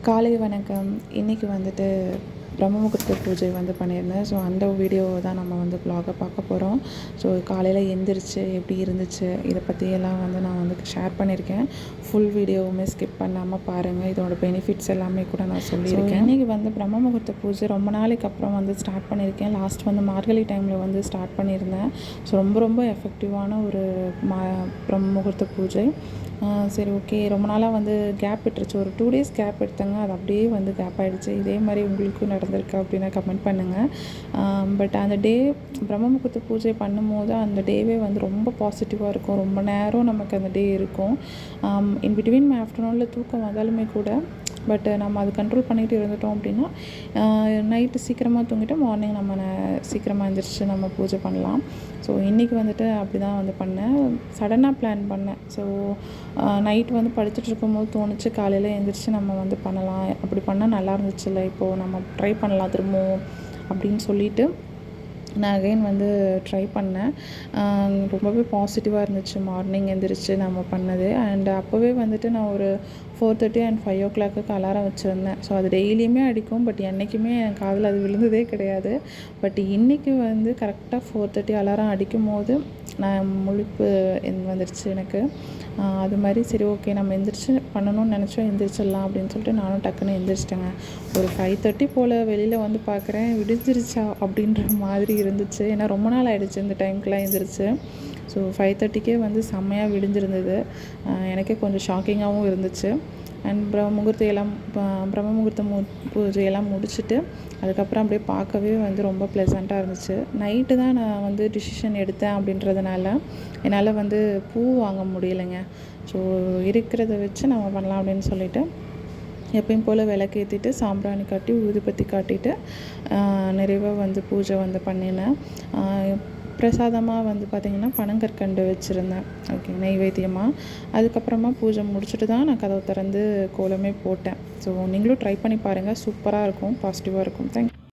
காலை வணக்கம். இன்றைக்கி வந்துட்டு பிரம்ம முகூர்த்த பூஜை வந்து பண்ணியிருந்தேன். ஸோ அந்த வீடியோவை தான் நம்ம வந்து வ்ளாகை பார்க்க போகிறோம். ஸோ காலையில் எந்திரிச்சு எப்படி இருந்துச்சு இதை பற்றியெல்லாம் வந்து நான் வந்து ஷேர் பண்ணியிருக்கேன். ஃபுல் வீடியோவுமே ஸ்கிப் பண்ணாமல் பாருங்கள். இதோட பெனிஃபிட்ஸ் எல்லாமே கூட நான் சொல்லியிருக்கேன். இன்றைக்கி வந்து பிரம்ம முகூர்த்த பூஜை ரொம்ப நாளைக்கு அப்புறம் வந்து ஸ்டார்ட் பண்ணியிருக்கேன். லாஸ்ட் வந்து மார்கழி டைமில் வந்து ஸ்டார்ட் பண்ணியிருந்தேன். ஸோ ரொம்ப எஃபெக்டிவான ஒரு பிரம்ம முகூர்த்த பூஜை. சரி, ஓகே, ரொம்ப நாளாக வந்து கேப் விட்டுருச்சு. ஒரு 2 டேஸ் கேப் எடுத்தேங்க. அது அப்படியே வந்து கேப் ஆகிடுச்சு. இதே மாதிரி உங்களுக்கும் நடந்திருக்கா அப்படின்னா கமெண்ட் பண்ணுங்கள். பட் அந்த டே பிரம்ம முகூர்த்த பூஜை பண்ணும்போது அந்த டேவே வந்து ரொம்ப பாசிட்டிவாக இருக்கும். ரொம்ப நேரம் நமக்கு அந்த டே இருக்கும். இன் பிட்வீன் ஆஃப்டர்நூனில் தூக்கம் வந்தாலுமே கூட பட் நம்ம அது கண்ட்ரோல் பண்ணிகிட்டு இருந்துட்டோம் அப்படின்னா நைட்டு சீக்கிரமாக தூங்கிட்டு மார்னிங் நம்ம சீக்கிரமாக எழுந்திரிச்சு நம்ம பூஜை பண்ணலாம். ஸோ இன்றைக்கி வந்துட்டு அப்படி தான் வந்து பண்ணேன். சடனாக பிளான் பண்ணேன். ஸோ நைட் வந்து படுத்துட்டு இருக்கும்போது தோணுச்சு காலையில் எழுந்திரிச்சு நம்ம வந்து பண்ணலாம், அப்படி பண்ணால் நல்லா இருந்துச்சுல்ல, இப்போது நம்ம ட்ரை பண்ணலாம் திரும்பவும் அப்படின்னு சொல்லிவிட்டு நான் அகைன் வந்து ட்ரை பண்ணேன். ரொம்பவே பாசிட்டிவாக இருந்துச்சு மார்னிங் எந்திரிச்சு நம்ம பண்ணது. அண்ட் அப்போவே வந்துட்டு நான் ஒரு 4:30 அண்ட் 5 அலாரம் வச்சுருந்தேன். ஸோ அது டெய்லியுமே அடிக்கும். பட் என்றைக்குமே என் காதில் அது விழுந்ததே கிடையாது. பட் இன்றைக்கி வந்து கரெக்டாக 4:30 அலாரம் அடிக்கும் போது நான் முழிப்பு வந்துடுச்சு எனக்கு. அது மாதிரி சரி, ஓகே, நம்ம எந்திரிச்சு பண்ணணும்னு நினச்சோம், எந்திரிச்சிடலாம் அப்படின்னு சொல்லிட்டு நானும் டக்குன்னு எந்திரிச்சிட்டேங்க. ஒரு 5:30 போல் வெளியில் வந்து பார்க்குறேன், விடிஞ்சிருச்சா அப்படின்ற மாதிரி இருந்துச்சு. ஏன்னா ரொம்ப நாள் ஆகிடுச்சு இந்த டைமுக்குலாம் எந்திரிச்சு. ஸோ 5:30க்கே வந்து செம்மையாக விடிஞ்சிருந்தது. எனக்கே கொஞ்சம் ஷாக்கிங்காகவும் இருந்துச்சு. அண்ட் பிரம்ம முகூர்த்த பூஜையெல்லாம் முடிச்சுட்டு அதுக்கப்புறம் அப்படியே பார்க்கவே வந்து ரொம்ப ப்ளசண்ட்டாக இருந்துச்சு. நைட்டு தான் நான் வந்து டிசிஷன் எடுத்தேன் அப்படின்றதுனால என்னால் வந்து பூ வாங்க முடியலைங்க. ஸோ இருக்கிறத வச்சு நம்ம பண்ணலாம் அப்படின்னு சொல்லிவிட்டு எப்பயும் போல் விளக்கேற்றிட்டு சாம்பிராணி காட்டி ஊதுபத்தி காட்டிட்டு நிறைவாக வந்து பூஜை வந்து பண்ணினேன். பிரசாதமாக வந்து பார்த்திங்கன்னா பனங்கற்கண்டு வச்சுருந்தேன், ஓகே, நெய்வேத்தியமாக. அதுக்கப்புறமா பூஜை முடிச்சுட்டு தான் நான் கதவை திறந்து கோலமே போட்டேன். ஸோ நீங்களும் ட்ரை பண்ணி பாருங்கள், சூப்பராக இருக்கும், பாசிட்டிவாக இருக்கும். தேங்க்யூ.